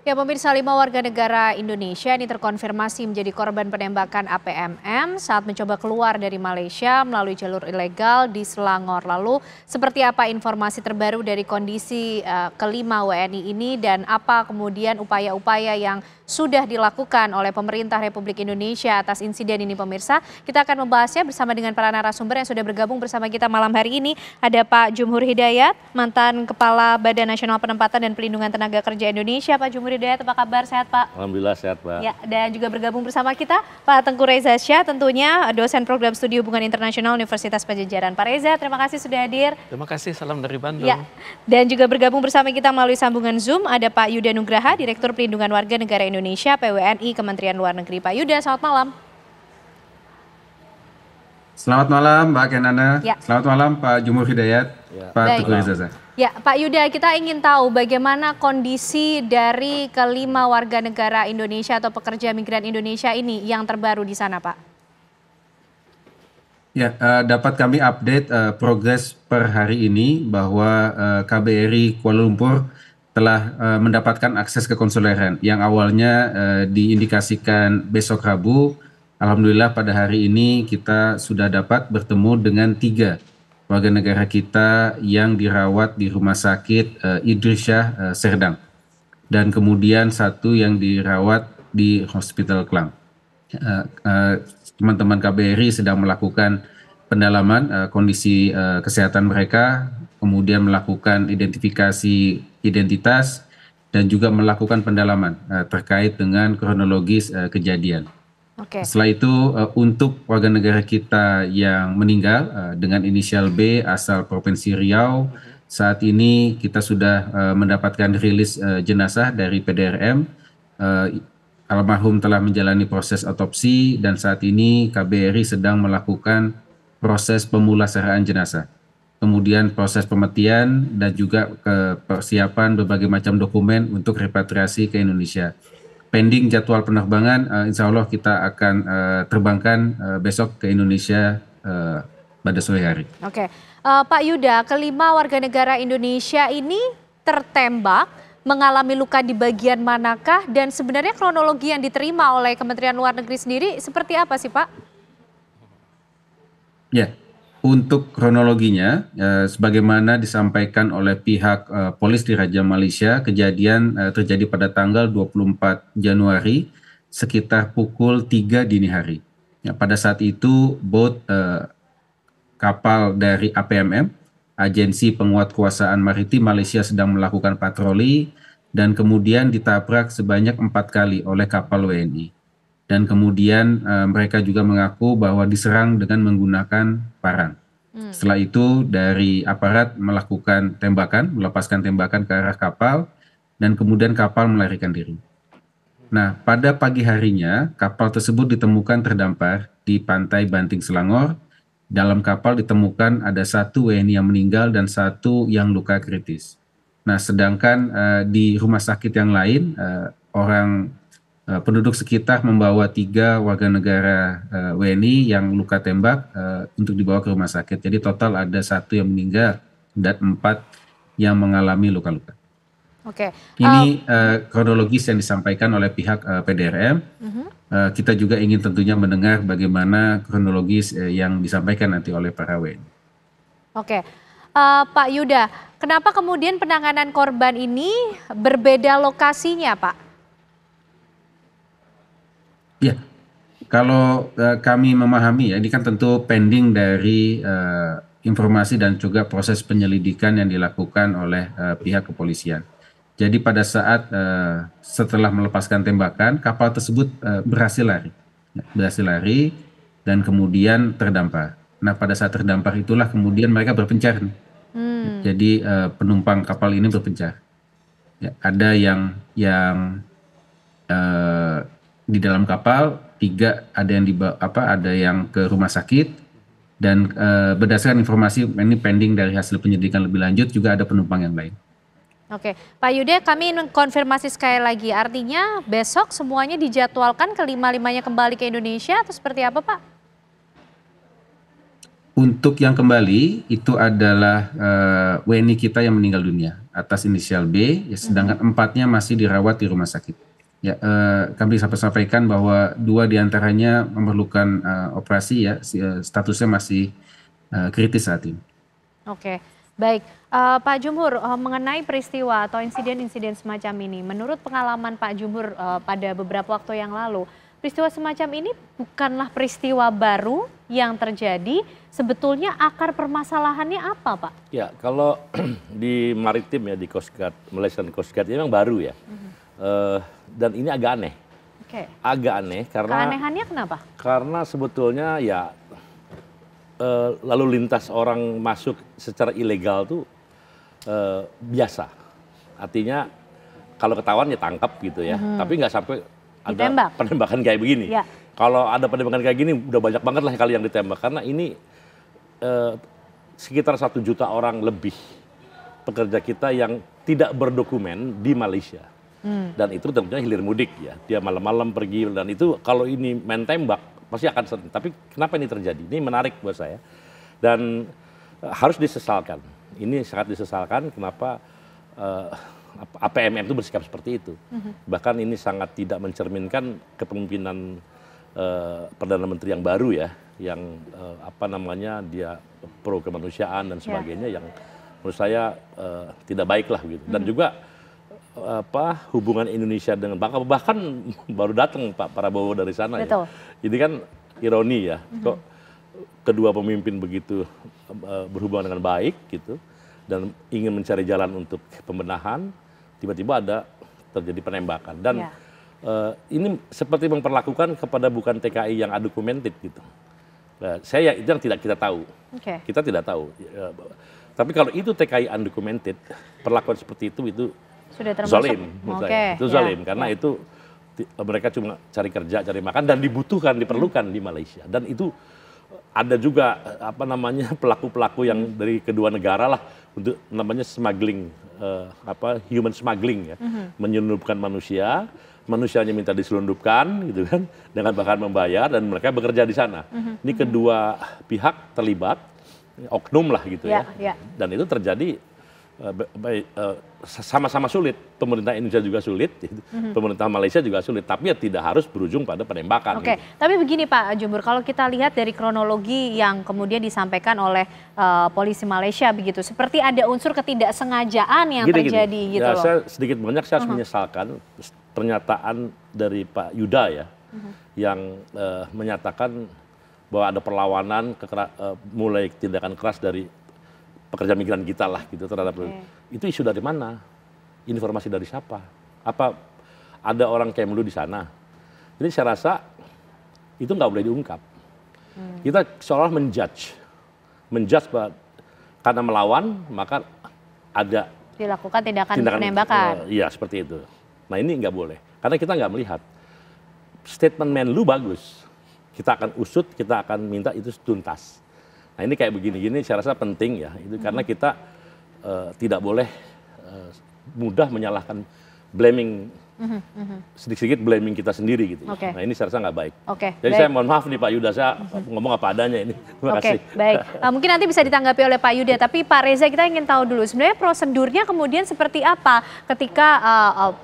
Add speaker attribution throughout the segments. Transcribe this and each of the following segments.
Speaker 1: Ya, pemirsa, 5 warga negara Indonesia ini terkonfirmasi menjadi korban penembakan APMM saat mencoba keluar dari Malaysia melalui jalur ilegal di Selangor. Lalu, seperti apa informasi terbaru dari kondisi kelima WNI ini dan apa kemudian upaya-upaya yang sudah dilakukan oleh pemerintah Republik Indonesia atas insiden ini, pemirsa? Kita akan membahasnya bersama dengan para narasumber yang sudah bergabung bersama kita malam hari ini. Ada Pak Jumhur Hidayat, mantan Kepala Badan Nasional Penempatan dan Pelindungan Tenaga Kerja Indonesia. Pak Jumhur Hidayat, apa kabar? Sehat, Pak?
Speaker 2: Alhamdulillah sehat, Pak.
Speaker 1: Ya, dan juga bergabung bersama kita Pak Tengku Reza Syah, tentunya dosen program studi hubungan internasional Universitas Padjadjaran. Pak Reza, terima kasih sudah hadir.
Speaker 3: Terima kasih, salam dari Bandung.
Speaker 1: Ya, dan juga bergabung bersama kita melalui sambungan Zoom ada Pak Yuda Nugraha, Direktur Pelindungan Warga Negara Indonesia PWNI Kementerian Luar Negeri. Pak Yuda, selamat malam.
Speaker 4: Selamat malam Mbak Kenana,
Speaker 1: Ya.
Speaker 4: Selamat malam Pak Jumhur Hidayat,
Speaker 2: Ya.
Speaker 4: Pak
Speaker 1: Baik.
Speaker 4: Tengku Reza Syah.
Speaker 1: Ya, Pak Yuda, kita ingin tahu bagaimana kondisi dari kelima warga negara Indonesia atau pekerja migran Indonesia ini yang terbaru di sana, Pak.
Speaker 4: Ya, dapat kami update progres per hari ini bahwa KBRI Kuala Lumpur telah mendapatkan akses ke konsuleran yang awalnya diindikasikan besok Rabu. Alhamdulillah pada hari ini kita sudah dapat bertemu dengan 3 warga negara kita yang dirawat di Rumah Sakit Idris Syah Serdang dan kemudian 1 yang dirawat di Hospital Klang. Teman-teman KBRI sedang melakukan pendalaman kondisi kesehatan mereka, kemudian melakukan identifikasi identitas dan juga melakukan pendalaman terkait dengan kronologis kejadian.
Speaker 1: Oke.
Speaker 4: Setelah itu untuk warga negara kita yang meninggal dengan inisial B asal Provinsi Riau, saat ini kita sudah mendapatkan rilis jenazah dari PDRM. Almarhum telah menjalani proses otopsi dan saat ini KBRI sedang melakukan proses pemulasaraan jenazah. Kemudian proses pemetian dan juga persiapan berbagai macam dokumen untuk repatriasi ke Indonesia. Pending jadwal penerbangan, insya Allah kita akan terbangkan besok ke Indonesia pada sore hari.
Speaker 1: Oke, Pak Yuda, kelima warga negara Indonesia ini tertembak, mengalami luka di bagian manakah, dan sebenarnya kronologi yang diterima oleh Kementerian Luar Negeri sendiri seperti apa sih, Pak?
Speaker 4: Ya, untuk kronologinya, sebagaimana disampaikan oleh pihak Polis Diraja Malaysia, kejadian terjadi pada tanggal 24 Januari sekitar pukul 3 dini hari. Ya, pada saat itu, kapal dari APMM, Agensi Penguatkuasaan Maritim Malaysia sedang melakukan patroli dan kemudian ditabrak sebanyak 4 kali oleh kapal WNI. Dan kemudian mereka juga mengaku bahwa diserang dengan menggunakan parang. Setelah itu dari aparat melakukan tembakan, melepaskan tembakan ke arah kapal dan kemudian kapal melarikan diri. Nah, pada pagi harinya kapal tersebut ditemukan terdampar di pantai Banting Selangor. Dalam kapal ditemukan ada 1 WNI yang meninggal dan 1 yang luka kritis. Nah, sedangkan di rumah sakit yang lain penduduk sekitar membawa 3 warga negara WNI yang luka tembak untuk dibawa ke rumah sakit. Jadi total ada 1 yang meninggal dan 4 yang mengalami luka-luka.
Speaker 1: Oke.
Speaker 4: Ini kronologis yang disampaikan oleh pihak PDRM. Kita juga ingin tentunya mendengar bagaimana kronologis yang disampaikan nanti oleh para WNI.
Speaker 1: Oke, Pak Yuda, kenapa kemudian penanganan korban ini berbeda lokasinya, Pak?
Speaker 4: Ya, kalau kami memahami ya, ini kan tentu pending dari informasi dan juga proses penyelidikan yang dilakukan oleh pihak kepolisian. Jadi pada saat setelah melepaskan tembakan, kapal tersebut berhasil lari dan kemudian terdampar. Nah, pada saat terdampar itulah kemudian mereka berpencar. Jadi penumpang kapal ini berpencar. Ya, ada yang di dalam kapal, 3 ada yang ada yang ke rumah sakit dan berdasarkan informasi ini pending dari hasil penyelidikan lebih lanjut juga ada penumpang yang lain.
Speaker 1: Oke, Pak Yuda, kami ingin konfirmasi sekali lagi, artinya besok semuanya dijadwalkan kelima-limanya kembali ke Indonesia atau seperti apa, Pak?
Speaker 4: Untuk yang kembali itu adalah WNI kita yang meninggal dunia atas inisial B, ya, sedangkan 4-nya masih dirawat di rumah sakit. Ya, kami sampaikan bahwa 2 diantaranya memerlukan operasi, ya, statusnya masih kritis saat ini.
Speaker 1: Oke, baik. Pak Jumhur, mengenai peristiwa atau insiden-insiden semacam ini, menurut pengalaman Pak Jumhur pada beberapa waktu yang lalu, peristiwa semacam ini bukanlah peristiwa baru yang terjadi, sebetulnya akar permasalahannya apa, Pak?
Speaker 2: Ya, kalau di maritim ya, di Coast Guard, Malaysian Coast Guard, ini memang baru ya. Dan ini agak aneh.
Speaker 1: Oke.
Speaker 2: Agak aneh karena...
Speaker 1: Keanehannya kenapa?
Speaker 2: Karena sebetulnya ya lalu lintas orang masuk secara ilegal tuh biasa. Artinya kalau ketahuan ya tangkap gitu ya. Tapi nggak sampai ada
Speaker 1: Ditembak.
Speaker 2: penembakan kayak begini.
Speaker 1: Ya.
Speaker 2: Kalau ada penembakan kayak gini udah banyak banget lah kali yang ditembak. Karena ini sekitar 1 juta orang lebih pekerja kita yang tidak berdokumen di Malaysia. Dan itu tentunya hilir mudik ya. Dia malam-malam pergi dan itu kalau ini main tembak pasti akan sering. Tapi kenapa ini terjadi? Ini menarik buat saya. Dan harus disesalkan. Ini sangat disesalkan kenapa APMM itu bersikap seperti itu. Bahkan ini sangat tidak mencerminkan kepemimpinan Perdana Menteri yang baru ya. Yang dia pro kemanusiaan dan sebagainya yang menurut saya tidak baik lah gitu. Dan juga hubungan Indonesia dengan Bangka, bahkan baru datang Pak Prabowo dari sana.
Speaker 1: Betul.
Speaker 2: Ya. Jadi kan ironi ya, kok kedua pemimpin begitu berhubungan dengan baik gitu dan ingin mencari jalan untuk pembenahan, tiba-tiba ada terjadi penembakan dan ini seperti memperlakukan kepada bukan TKI yang undocumented gitu. Saya itu yang tidak kita tahu. Kita tidak tahu. Tapi kalau itu TKI undocumented, perlakuan seperti itu
Speaker 1: sudah termasuk
Speaker 2: zalim, menurut saya. Itu zalim karena itu mereka cuma cari kerja, cari makan dan dibutuhkan, diperlukan di Malaysia. Dan itu ada juga pelaku-pelaku yang dari kedua negara lah untuk namanya smuggling, human smuggling ya, menyelundupkan manusia, manusianya minta diselundupkan gitu kan, dengan bahkan membayar dan mereka bekerja di sana. Ini kedua pihak terlibat, oknum lah gitu ya. Dan itu terjadi sama-sama sulit. Pemerintah Indonesia juga sulit, pemerintah Malaysia juga sulit, tapi ya tidak harus berujung pada penembakan.
Speaker 1: Oke, tapi begini Pak Jumhur, kalau kita lihat dari kronologi yang kemudian disampaikan oleh polisi Malaysia begitu, seperti ada unsur ketidaksengajaan yang terjadi gitu
Speaker 2: ya,
Speaker 1: loh.
Speaker 2: Saya sedikit banyak saya harus menyesalkan pernyataan dari Pak Yuda ya, yang menyatakan bahwa ada perlawanan, mulai tindakan keras dari pekerja migran kita lah gitu terhadap itu. Isu dari mana? Informasi dari siapa? Apa ada orang Kemlu di sana? Jadi saya rasa itu nggak boleh diungkap. Kita seolah menjudge bahwa karena melawan maka ada
Speaker 1: dilakukan tindakan penembakan.
Speaker 2: Iya seperti itu. Nah ini nggak boleh karena kita nggak melihat statement Menlu bagus. Kita akan usut, kita akan minta itu tuntas. Nah ini kayak begini-gini saya rasa penting ya, itu karena kita tidak boleh mudah menyalahkan, blaming, sedikit-sedikit blaming kita sendiri gitu. Nah ini saya rasa nggak baik. Jadi saya mohon maaf nih Pak Yuda, saya ngomong apa adanya ini. Terima kasih.
Speaker 1: Baik. Mungkin nanti bisa ditanggapi oleh Pak Yuda, tapi Pak Reza kita ingin tahu dulu sebenarnya prosedurnya kemudian seperti apa ketika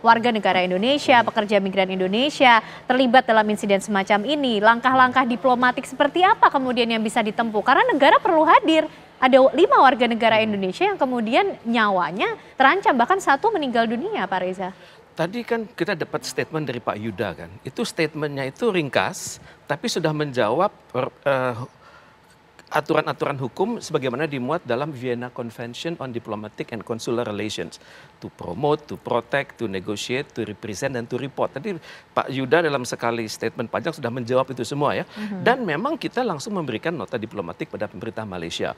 Speaker 1: warga negara Indonesia, pekerja migran Indonesia terlibat dalam insiden semacam ini. Langkah-langkah diplomatik seperti apa kemudian yang bisa ditempuh? Karena negara perlu hadir. Ada 5 warga negara Indonesia yang kemudian nyawanya terancam, bahkan 1 meninggal dunia, Pak Reza.
Speaker 3: Tadi kan kita dapat statement dari Pak Yuda kan, itu statementnya itu ringkas, tapi sudah menjawab aturan-aturan hukum sebagaimana dimuat dalam Vienna Convention on Diplomatic and Consular Relations. To promote, to protect, to negotiate, to represent, dan to report. Tadi Pak Yuda dalam sekali statement panjang sudah menjawab itu semua ya. Dan memang kita langsung memberikan nota diplomatik pada pemerintah Malaysia.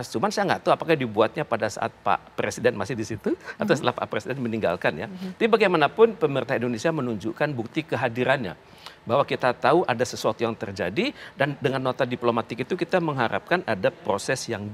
Speaker 3: Cuman saya nggak tahu apakah dibuatnya pada saat Pak Presiden masih di situ atau setelah Pak Presiden meninggalkan ya. Tapi bagaimanapun pemerintah Indonesia menunjukkan bukti kehadirannya. Bahwa kita tahu ada sesuatu yang terjadi dan dengan nota diplomatik itu kita mengharapkan ada proses yang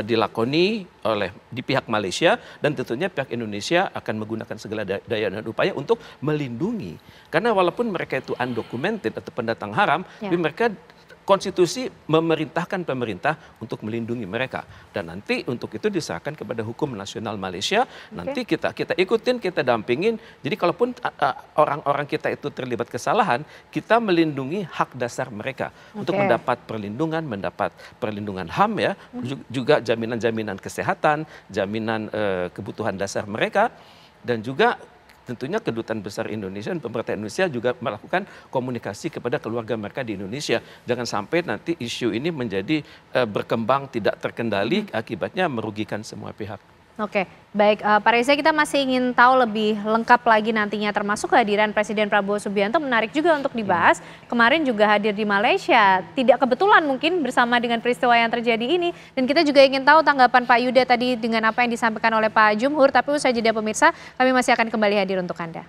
Speaker 3: dilakoni oleh di pihak Malaysia dan tentunya pihak Indonesia akan menggunakan segala daya dan upaya untuk melindungi. Karena walaupun mereka itu undocumented atau pendatang haram, tapi mereka konstitusi memerintahkan pemerintah untuk melindungi mereka, dan nanti untuk itu diserahkan kepada hukum nasional Malaysia. Nanti kita ikutin, kita dampingin. Jadi kalaupun orang-orang kita itu terlibat kesalahan, kita melindungi hak dasar mereka untuk mendapat perlindungan HAM ya, juga jaminan-jaminan kesehatan, jaminan kebutuhan dasar mereka, dan juga tentunya Kedutaan Besar Indonesia dan pemerintah Indonesia juga melakukan komunikasi kepada keluarga mereka di Indonesia. Jangan sampai nanti isu ini menjadi berkembang tidak terkendali, akibatnya merugikan semua pihak.
Speaker 1: Oke, baik Pak Reza, kita masih ingin tahu lebih lengkap lagi nantinya, termasuk kehadiran Presiden Prabowo Subianto menarik juga untuk dibahas. Kemarin juga hadir di Malaysia, tidak kebetulan mungkin bersama dengan peristiwa yang terjadi ini. Dan kita juga ingin tahu tanggapan Pak Yuda tadi dengan apa yang disampaikan oleh Pak Jumhur. Tapi usai jeda pemirsa, kami masih akan kembali hadir untuk Anda.